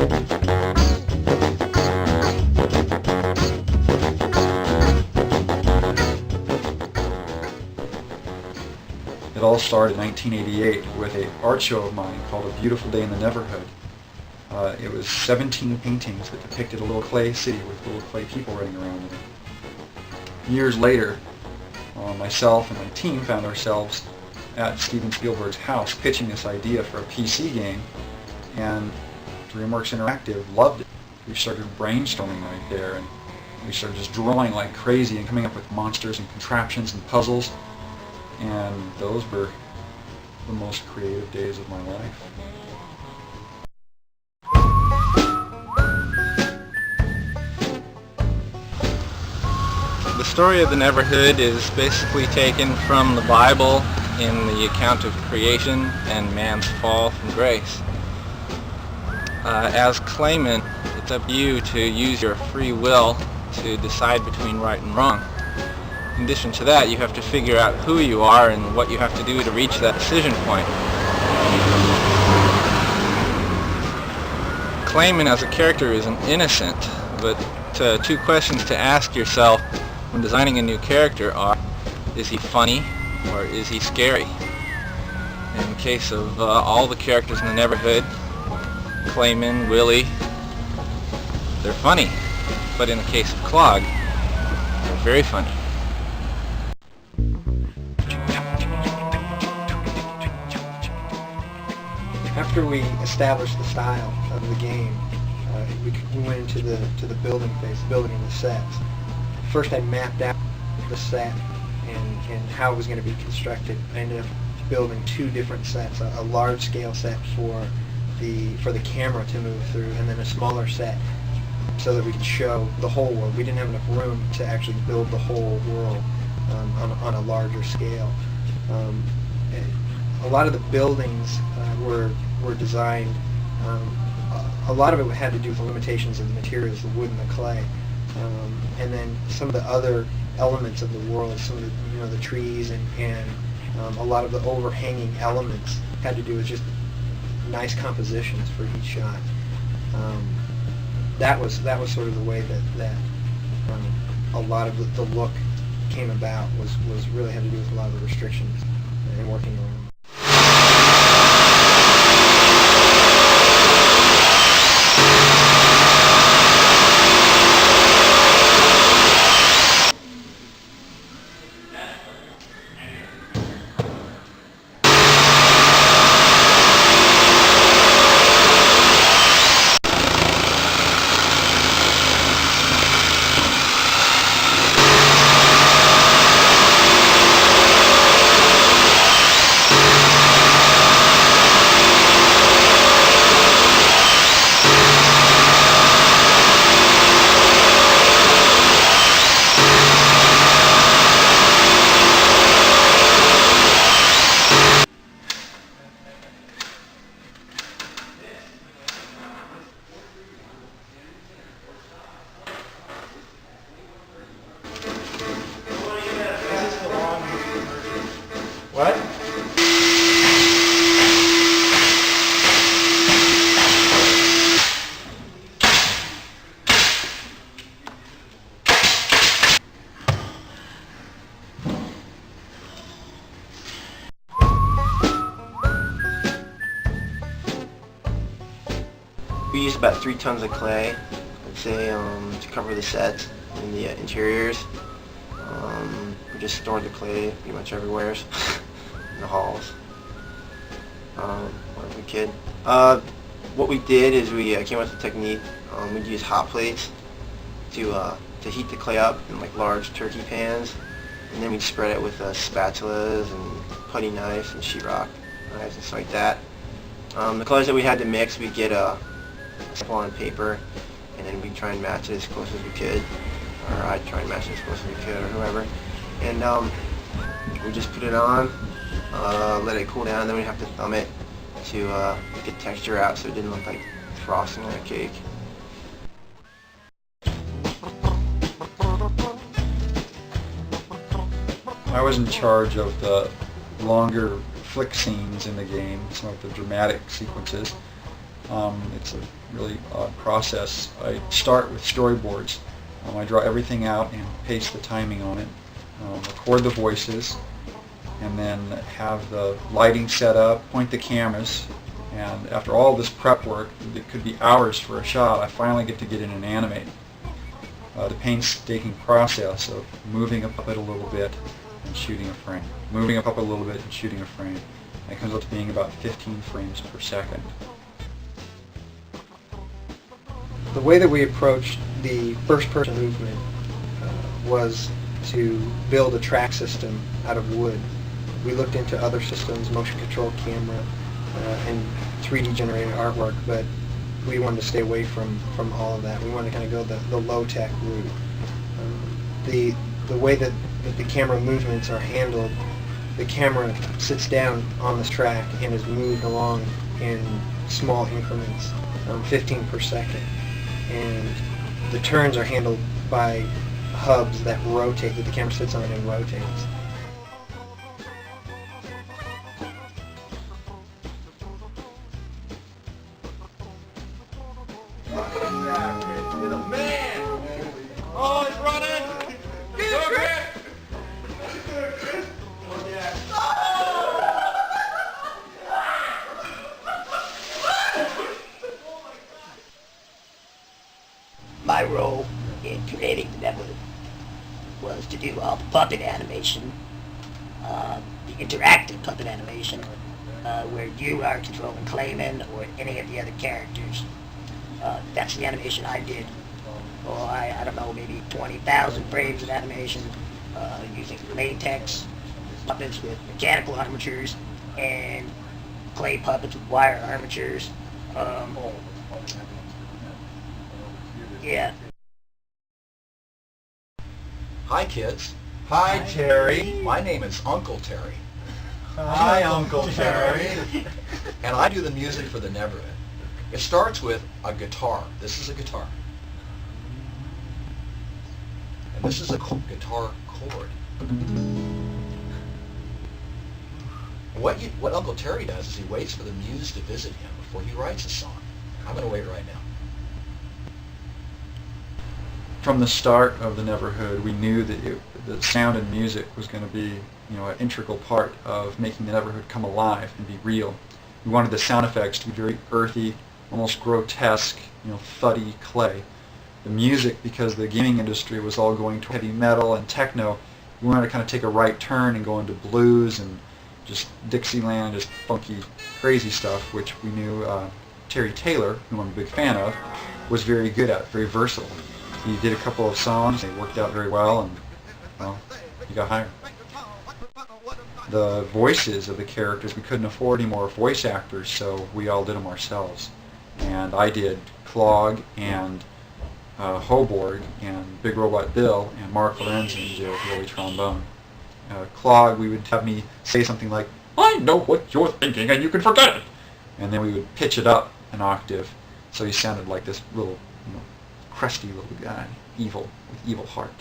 It all started in 1988 with an art show of mine called A Beautiful Day in the NeverhoOd. It was 17 paintings that depicted a little clay city with little clay people running around in it. Years later, myself and my team found ourselves at Steven Spielberg's house pitching this idea for a PC game, and Dreamworks Interactive loved it. We started brainstorming right there, and we started just drawing like crazy and coming up with monsters and contraptions and puzzles, and those were the most creative days of my life. The story of the NeverhoOd is basically taken from the Bible in the account of creation and man's fall from grace. As Klayman, it's up to you to use your free will to decide between right and wrong. In addition to that, you have to figure out who you are and what you have to do to reach that decision point. Klayman as a character is an innocent, but two questions to ask yourself when designing a new character are, is he funny or is he scary? In the case of all the characters in the NeverhoOd, Klayman, Willie, they're funny. But in the case of Clog, they're very funny. After we established the style of the game, we went into the building phase, building the sets. First I mapped out the set and how it was going to be constructed. I ended up building two different sets, a large scale set for the camera to move through, and then a smaller set so that we could show the whole world. We didn't have enough room to actually build the whole world on a larger scale. A lot of the buildings were designed, a lot of it had to do with the limitations of the materials, the wood and the clay. And then some of the other elements of the world, some of the trees and a lot of the overhanging elements had to do with just nice compositions for each shot. That was sort of the way that a lot of the look came about, was really had to do with a lot of the restrictions and working around. What? We used about 3 tons of clay, I'd say, to cover the sets and the interiors. We just stored the clay pretty much everywhere in the halls. Wherever we could. What we did is we came up with a technique. We'd use hot plates to heat the clay up in like large turkey pans, and then we'd spread it with spatulas and putty knives and sheetrock knives and stuff like that. The colors that we had to mix, we'd get a sample on paper, and then we'd try and match it as close as we could, or I'd try and match it as close as we could, or whoever. And we just put it on, let it cool down, then we'd have to thumb it to get texture out so it didn't look like frosting on a cake. I was in charge of the longer flick scenes in the game, some of the dramatic sequences. It's a really odd process. I start with storyboards. I draw everything out and paste the timing on it, record the voices, and then have the lighting set up, point the cameras, and after all this prep work, it could be hours for a shot, I finally get to get in and animate. The painstaking process of moving a puppet a little bit and shooting a frame. Moving a puppet a little bit and shooting a frame. And it comes up to being about 15 frames per second. The way that we approached the first-person movement was to build a track system out of wood. We looked into other systems, motion control camera, and 3D generated artwork, but we wanted to stay away from all of that. We wanted to kind of go the low-tech route. The way that the camera movements are handled, the camera sits down on this track and is moved along in small increments, 15 per second. And the turns are handled by hubs that rotate, that the camera sits on and rotates. Oh, he's running! Go, Chris! My role in creating the Neverhood was to do all the puppet animation, the interactive puppet animation, where you are controlling Klayman or any of the other characters. That's the animation I did. Oh, I don't know, maybe 20,000 frames of animation using latex puppets with mechanical armatures and clay puppets with wire armatures. Yeah. Hi, kids. Hi, Terry. My name is Uncle Terry. Hi, Uncle Terry. And I do the music for the Neverhood. It starts with a guitar. This is a guitar. And this is a guitar chord. What Uncle Terry does is he waits for the muse to visit him before he writes a song. I'm going to wait right now. From the start of the Neverhood, we knew that the sound and music was going to be, an integral part of making the Neverhood come alive and be real. We wanted the sound effects to be very earthy, almost grotesque, thuddy clay. The music, because the gaming industry was all going to heavy metal and techno, we wanted to kind of take a right turn and go into blues and just Dixieland, just funky, crazy stuff, which we knew Terry Taylor, whom I'm a big fan of, was very good at, very versatile. He did a couple of songs, they worked out very well, and, he got hired. The voices of the characters, we couldn't afford any more voice actors, so we all did them ourselves. And I did Clog and Hoborg and Big Robot Bill, and Mark Lorenzen did Billy Trombone. Clog, we would have me say something like, "I know what you're thinking and you can forget it!" And then we would pitch it up an octave, so he sounded like this little, crusty little guy, evil, with evil heart.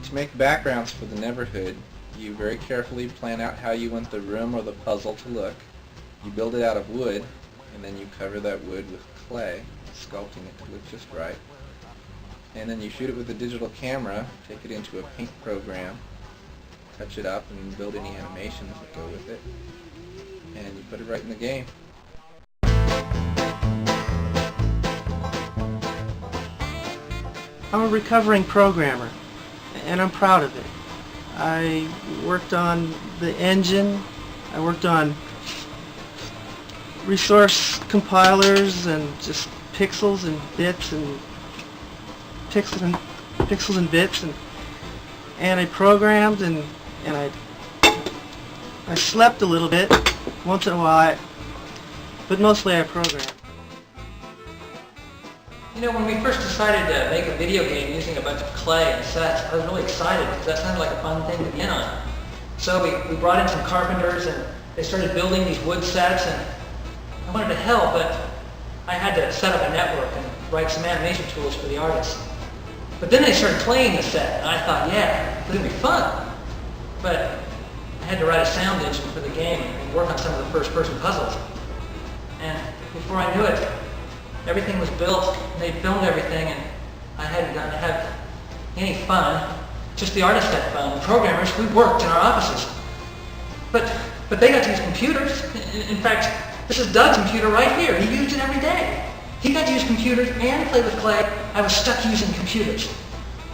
To make backgrounds for the Neverhood, you very carefully plan out how you want the room or the puzzle to look. You build it out of wood, and then you cover that wood with clay, sculpting it to look just right. And then you shoot it with a digital camera, take it into a paint program, touch it up, and build any animations that go with it. And you put it right in the game. I'm a recovering programmer, and I'm proud of it. I worked on the engine, I worked on resource compilers and just pixels and bits and pixels and bits, and I programmed and I slept a little bit once in a while, but mostly I programmed. When we first decided to make a video game using a bunch of clay and sets, I was really excited because that sounded like a fun thing to begin on. So we brought in some carpenters and they started building these wood sets, and I wanted to help, but I had to set up a network and write some animation tools for the artists. But then they started playing the set, and I thought, yeah, it's going to be fun. But I had to write a sound engine for the game and work on some of the first-person puzzles. And before I knew it, everything was built, and they filmed everything, and I hadn't gotten to have any fun. Just the artists had fun. The programmers, we worked in our offices. But they got to use computers. In fact, this is Doug's computer right here. He used it every day. He got to use computers and play with clay. I was stuck using computers.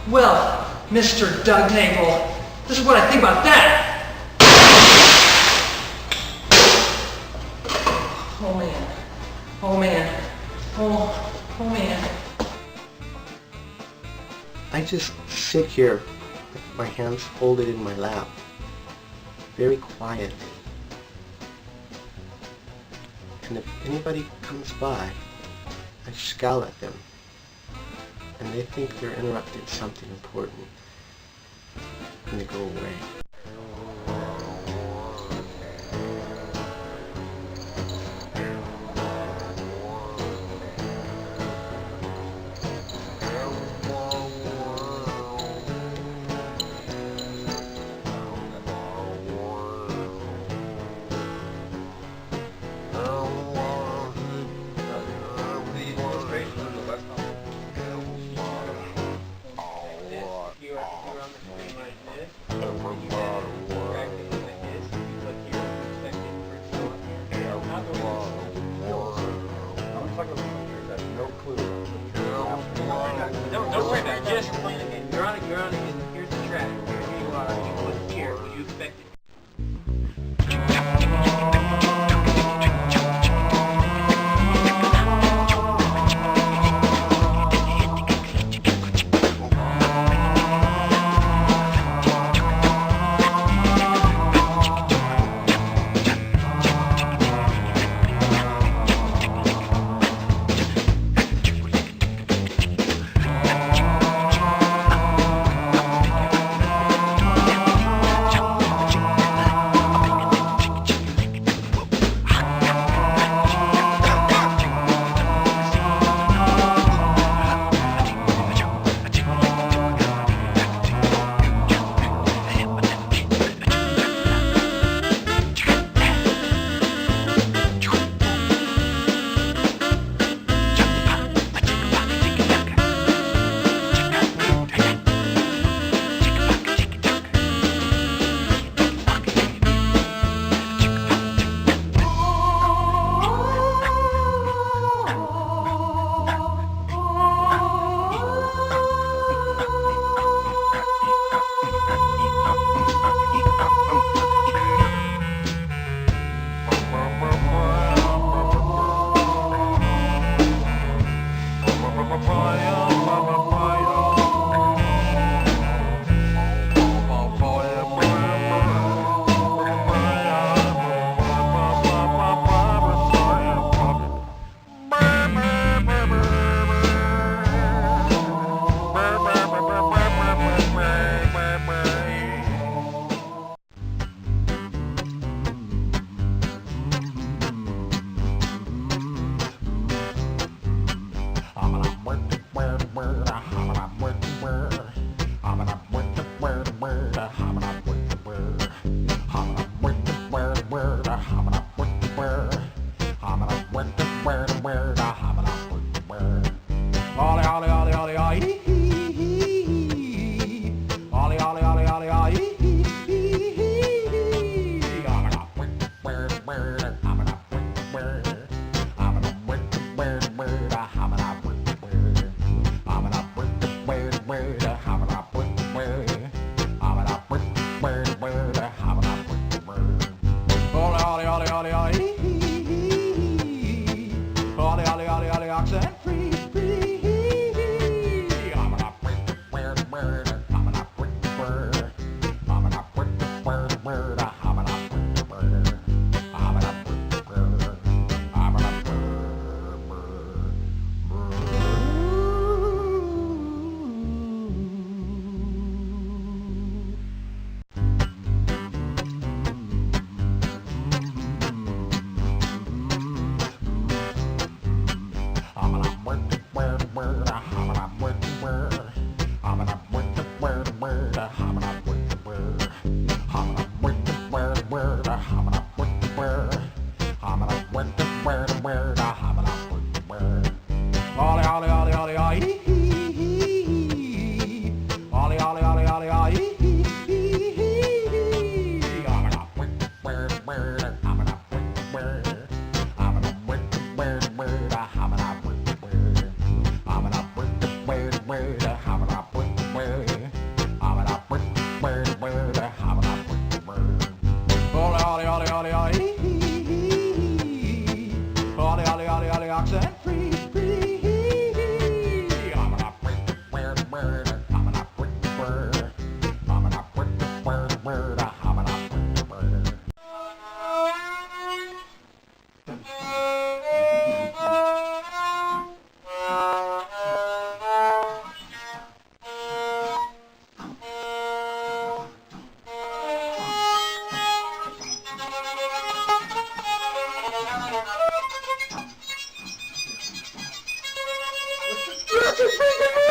Well, Mr. Doug Nagle, this is what I think about that. Oh man. Oh man. Oh man. I just sit here with my hands folded in my lap, very quiet. And if anybody comes by, I scowl at them, and they think they're interrupting something important, and they go away. Don't worry about it. Just you're on it, and here's the track. Here you are. You wasn't here. You expected. This is freaking